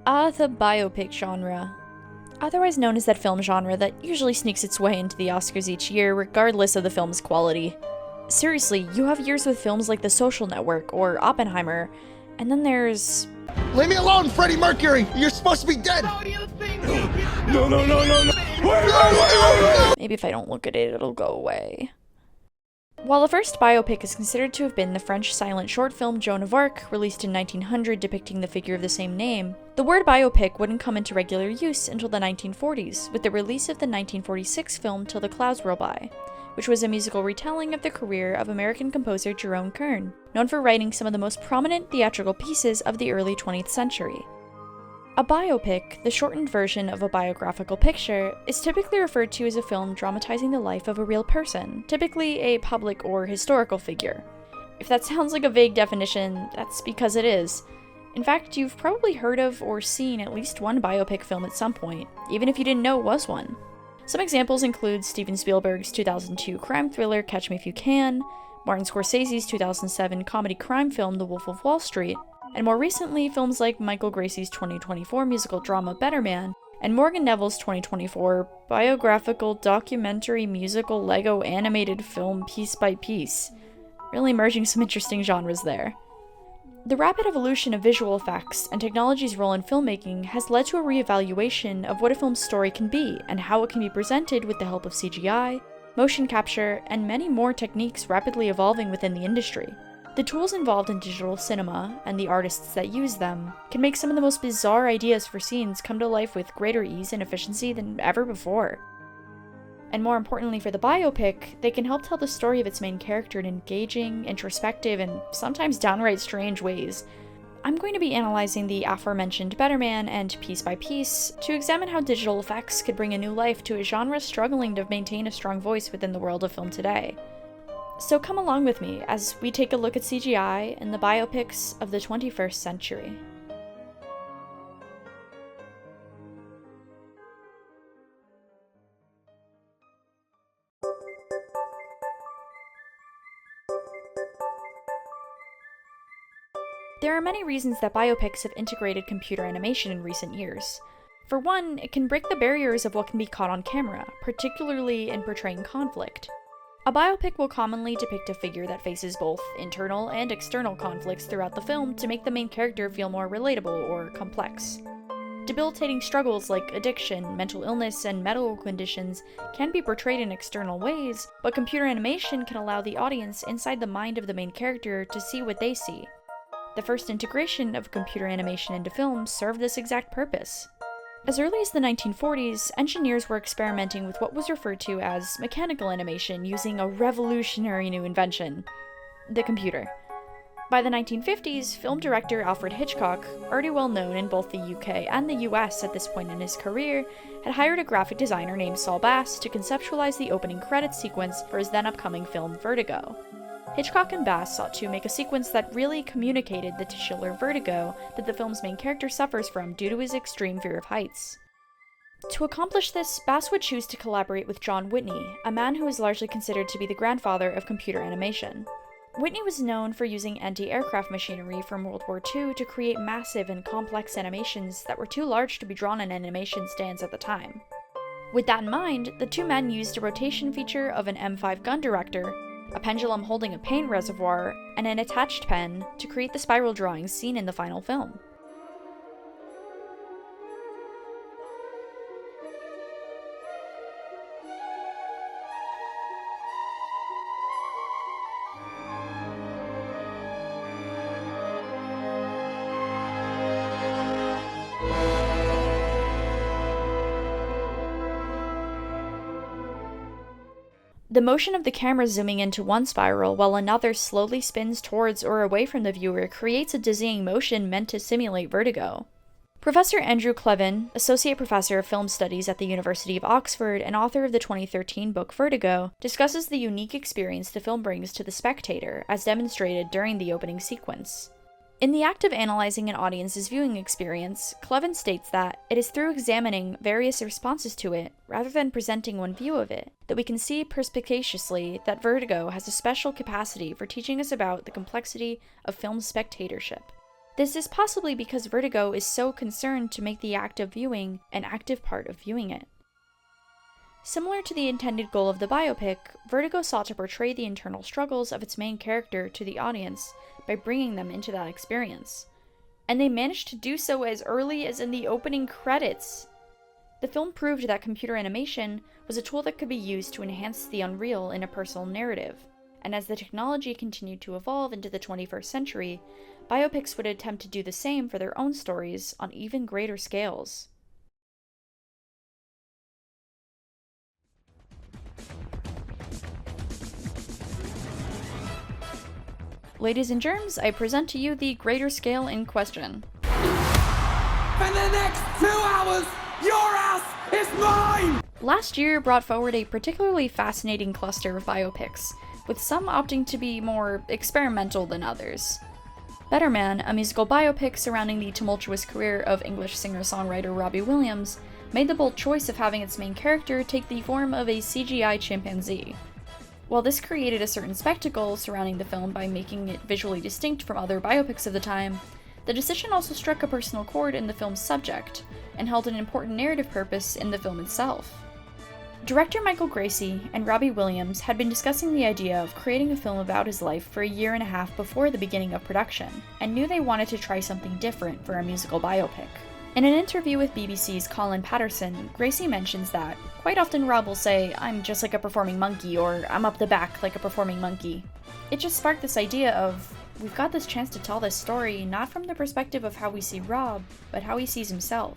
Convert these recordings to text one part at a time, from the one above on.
The biopic genre. Otherwise known as that film genre that usually sneaks its way into the Oscars each year, regardless of the film's quality. Seriously, you have years with films like The Social Network or Oppenheimer, and then there's... Leave me alone, Freddie Mercury! You're supposed to be dead! No. Wait. Maybe if I don't look at it, it'll go away. While the first biopic is considered to have been the French silent short film Joan of Arc, released in 1900 depicting the figure of the same name, the word biopic wouldn't come into regular use until the 1940s, with the release of the 1946 film Till the Clouds Roll By, which was a musical retelling of the career of American composer Jerome Kern, known for writing some of the most prominent theatrical pieces of the early 20th century. A biopic, the shortened version of a biographical picture, is typically referred to as a film dramatizing the life of a real person, typically a public or historical figure. If that sounds like a vague definition, that's because it is. In fact, you've probably heard of or seen at least one biopic film at some point, even if you didn't know it was one. Some examples include Steven Spielberg's 2002 crime thriller Catch Me If You Can, Martin Scorsese's 2007 comedy crime film The Wolf of Wall Street, and more recently, films like Michael Gracey's 2024 musical drama Better Man, and Morgan Neville's 2024 biographical documentary musical Lego animated film Piece by Piece. Really merging some interesting genres there. The rapid evolution of visual effects and technology's role in filmmaking has led to a reevaluation of what a film's story can be and how it can be presented with the help of CGI, motion capture, and many more techniques rapidly evolving within the industry. The tools involved in digital cinema, and the artists that use them, can make some of the most bizarre ideas for scenes come to life with greater ease and efficiency than ever before. And more importantly for the biopic, they can help tell the story of its main character in engaging, introspective, and sometimes downright strange ways. I'm going to be analyzing the aforementioned Better Man and Piece by Piece to examine how digital effects could bring a new life to a genre struggling to maintain a strong voice within the world of film today. So come along with me as we take a look at CGI and the biopics of the 21st century. There are many reasons that biopics have integrated computer animation in recent years. For one, it can break the barriers of what can be caught on camera, particularly in portraying conflict. A biopic will commonly depict a figure that faces both internal and external conflicts throughout the film to make the main character feel more relatable or complex. Debilitating struggles like addiction, mental illness, and medical conditions can be portrayed in external ways, but computer animation can allow the audience inside the mind of the main character to see what they see. The first integration of computer animation into film served this exact purpose. As early as the 1940s, engineers were experimenting with what was referred to as mechanical animation using a revolutionary new invention: the computer. By the 1950s, film director Alfred Hitchcock, already well known in both the UK and the US at this point in his career, had hired a graphic designer named Saul Bass to conceptualize the opening credits sequence for his then upcoming film Vertigo. Hitchcock and Bass sought to make a sequence that really communicated the titular vertigo that the film's main character suffers from due to his extreme fear of heights. To accomplish this, Bass would choose to collaborate with John Whitney, a man who is largely considered to be the grandfather of computer animation. Whitney was known for using anti-aircraft machinery from World War II to create massive and complex animations that were too large to be drawn in animation stands at the time. With that in mind, the two men used a rotation feature of an M5 gun director, a pendulum holding a paint reservoir, and an attached pen to create the spiral drawings seen in the final film. The motion of the camera zooming into one spiral while another slowly spins towards or away from the viewer creates a dizzying motion meant to simulate vertigo. Professor Andrew Clevin, Associate Professor of Film Studies at the University of Oxford and author of the 2013 book Vertigo, discusses the unique experience the film brings to the spectator, as demonstrated during the opening sequence. In the act of analyzing an audience's viewing experience, Clevin states that it is through examining various responses to it, rather than presenting one view of it, that we can see perspicaciously that Vertigo has a special capacity for teaching us about the complexity of film spectatorship. This is possibly because Vertigo is so concerned to make the act of viewing an active part of viewing it. Similar to the intended goal of the biopic, Vertigo sought to portray the internal struggles of its main character to the audience by bringing them into that experience. And they managed to do so as early as in the opening credits. The film proved that computer animation was a tool that could be used to enhance the unreal in a personal narrative, and as the technology continued to evolve into the 21st century, biopics would attempt to do the same for their own stories on even greater scales. Ladies and germs, I present to you the greater scale in question. For the next 2 hours, your ass is mine! Last year brought forward a particularly fascinating cluster of biopics, with some opting to be more experimental than others. Better Man, a musical biopic surrounding the tumultuous career of English singer-songwriter Robbie Williams, made the bold choice of having its main character take the form of a CGI chimpanzee. While this created a certain spectacle surrounding the film by making it visually distinct from other biopics of the time, the decision also struck a personal chord in the film's subject, and held an important narrative purpose in the film itself. Director Michael Gracie and Robbie Williams had been discussing the idea of creating a film about his life for a year and a half before the beginning of production, and knew they wanted to try something different for a musical biopic. In an interview with BBC's Colin Patterson, Gracie mentions that, quite often Rob will say, "I'm just like a performing monkey," or "I'm up the back like a performing monkey." It just sparked this idea of, we've got this chance to tell this story not from the perspective of how we see Rob, but how he sees himself.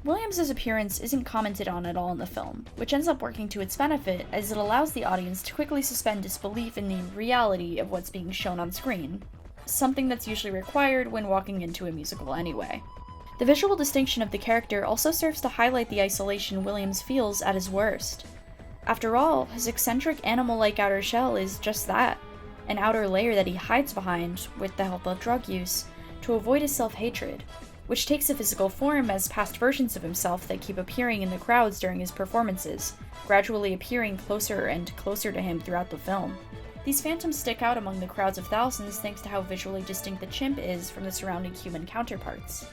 Williams' appearance isn't commented on at all in the film, which ends up working to its benefit as it allows the audience to quickly suspend disbelief in the reality of what's being shown on screen, something that's usually required when walking into a musical anyway. The visual distinction of the character also serves to highlight the isolation Williams feels at his worst. After all, his eccentric animal-like outer shell is just that, an outer layer that he hides behind, with the help of drug use, to avoid his self-hatred, which takes a physical form as past versions of himself that keep appearing in the crowds during his performances, gradually appearing closer and closer to him throughout the film. These phantoms stick out among the crowds of thousands thanks to how visually distinct the chimp is from the surrounding human counterparts.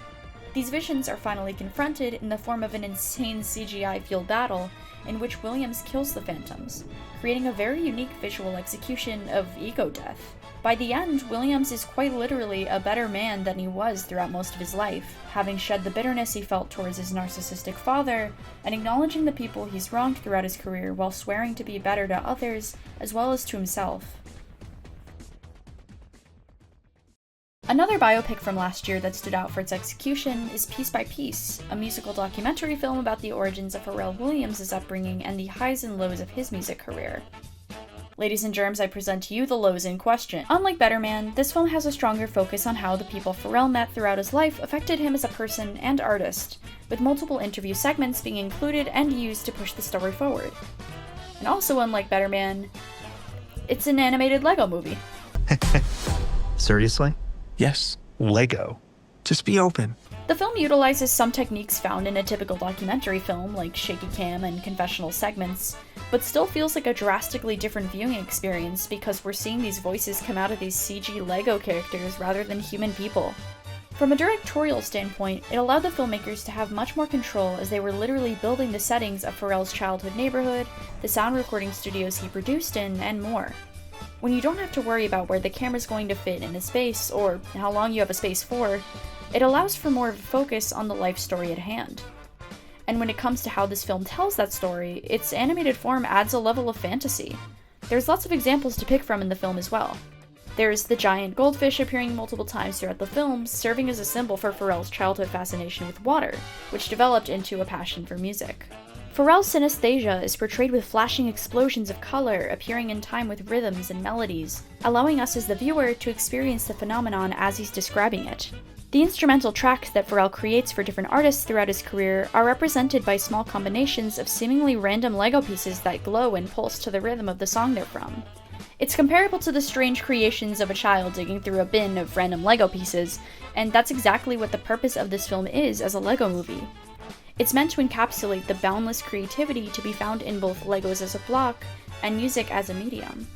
These visions are finally confronted in the form of an insane CGI-fueled battle in which Williams kills the phantoms, creating a very unique visual execution of ego death. By the end, Williams is quite literally a better man than he was throughout most of his life, having shed the bitterness he felt towards his narcissistic father, and acknowledging the people he's wronged throughout his career while swearing to be better to others, as well as to himself. Another biopic from last year that stood out for its execution is Piece by Piece, a musical documentary film about the origins of Pharrell Williams' upbringing and the highs and lows of his music career. Ladies and germs, I present to you the lows in question. Unlike Better Man, this film has a stronger focus on how the people Pharrell met throughout his life affected him as a person and artist, with multiple interview segments being included and used to push the story forward. And also, unlike Better Man, it's an animated Lego movie. Seriously? Yes. Lego. Just be open. The film utilizes some techniques found in a typical documentary film, like shaky cam and confessional segments, but still feels like a drastically different viewing experience because we're seeing these voices come out of these CG Lego characters rather than human people. From a directorial standpoint, it allowed the filmmakers to have much more control as they were literally building the settings of Pharrell's childhood neighborhood, the sound recording studios he produced in, and more. When you don't have to worry about where the camera's going to fit in a space, or how long you have a space for, it allows for more of a focus on the life story at hand. And when it comes to how this film tells that story, its animated form adds a level of fantasy. There's lots of examples to pick from in the film as well. There's the giant goldfish appearing multiple times throughout the film, serving as a symbol for Pharrell's childhood fascination with water, which developed into a passion for music. Pharrell's synesthesia is portrayed with flashing explosions of color appearing in time with rhythms and melodies, allowing us as the viewer to experience the phenomenon as he's describing it. The instrumental tracks that Pharrell creates for different artists throughout his career are represented by small combinations of seemingly random Lego pieces that glow and pulse to the rhythm of the song they're from. It's comparable to the strange creations of a child digging through a bin of random Lego pieces, and that's exactly what the purpose of this film is as a Lego movie. It's meant to encapsulate the boundless creativity to be found in both Legos as a block and music as a medium.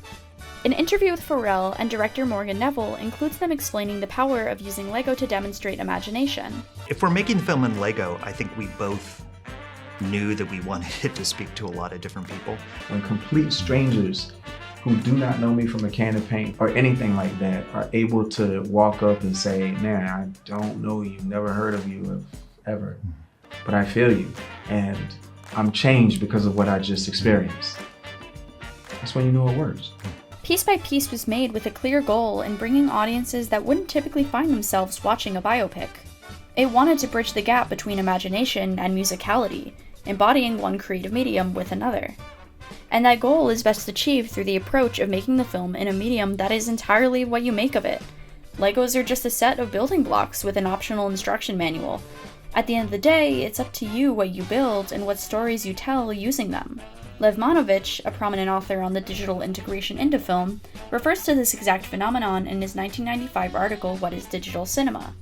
An interview with Pharrell and director Morgan Neville includes them explaining the power of using Lego to demonstrate imagination. If we're making the film in Lego, I think we both knew that we wanted it to speak to a lot of different people. When complete strangers who do not know me from a can of paint or anything like that are able to walk up and say, man, I don't know you, never heard of you ever, but I feel you, and I'm changed because of what I just experienced. That's when you know it works. Piece by Piece was made with a clear goal in bringing audiences that wouldn't typically find themselves watching a biopic. It wanted to bridge the gap between imagination and musicality, embodying one creative medium with another. And that goal is best achieved through the approach of making the film in a medium that is entirely what you make of it. Legos are just a set of building blocks with an optional instruction manual. At the end of the day, it's up to you what you build and what stories you tell using them. Lev Manovich, a prominent author on the digital integration into film, refers to this exact phenomenon in his 1995 article, What is Digital Cinema?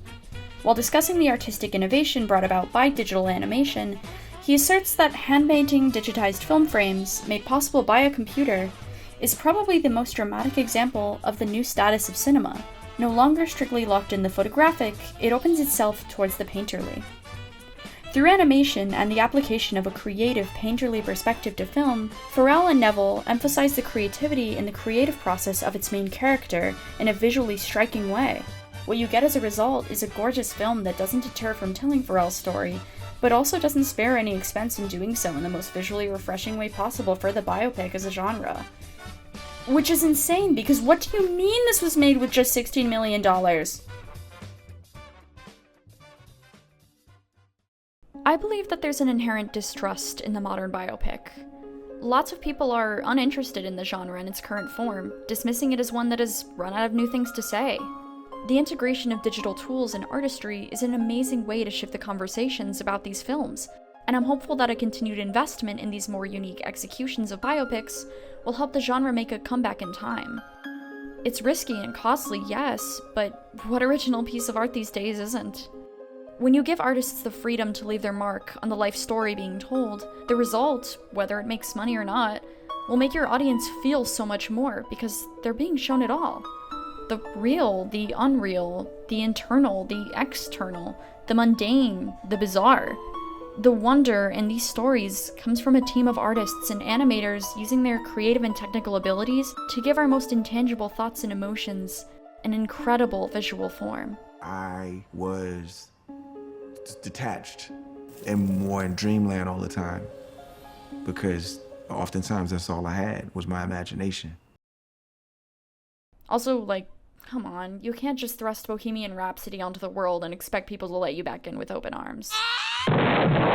While discussing the artistic innovation brought about by digital animation, he asserts that hand-painting digitized film frames, made possible by a computer, is probably the most dramatic example of the new status of cinema. No longer strictly locked in the photographic, it opens itself towards the painterly. Through animation and the application of a creative painterly perspective to film, Pharrell and Neville emphasize the creativity in the creative process of its main character in a visually striking way. What you get as a result is a gorgeous film that doesn't deter from telling Pharrell's story, but also doesn't spare any expense in doing so in the most visually refreshing way possible for the biopic as a genre. Which is insane, because what do you mean this was made with just $16 million? I believe that there's an inherent distrust in the modern biopic. Lots of people are uninterested in the genre in its current form, dismissing it as one that has run out of new things to say. The integration of digital tools and artistry is an amazing way to shift the conversations about these films, and I'm hopeful that a continued investment in these more unique executions of biopics will help the genre make a comeback in time. It's risky and costly, yes, but what original piece of art these days isn't? When you give artists the freedom to leave their mark on the life story being told, the result, whether it makes money or not, will make your audience feel so much more because they're being shown it all. The real, the unreal, the internal, the external, the mundane, the bizarre. The wonder in these stories comes from a team of artists and animators using their creative and technical abilities to give our most intangible thoughts and emotions an incredible visual form. I was detached and more in dreamland all the time because oftentimes that's all I had was my imagination. Also, come on, you can't just thrust Bohemian Rhapsody onto the world and expect people to let you back in with open arms.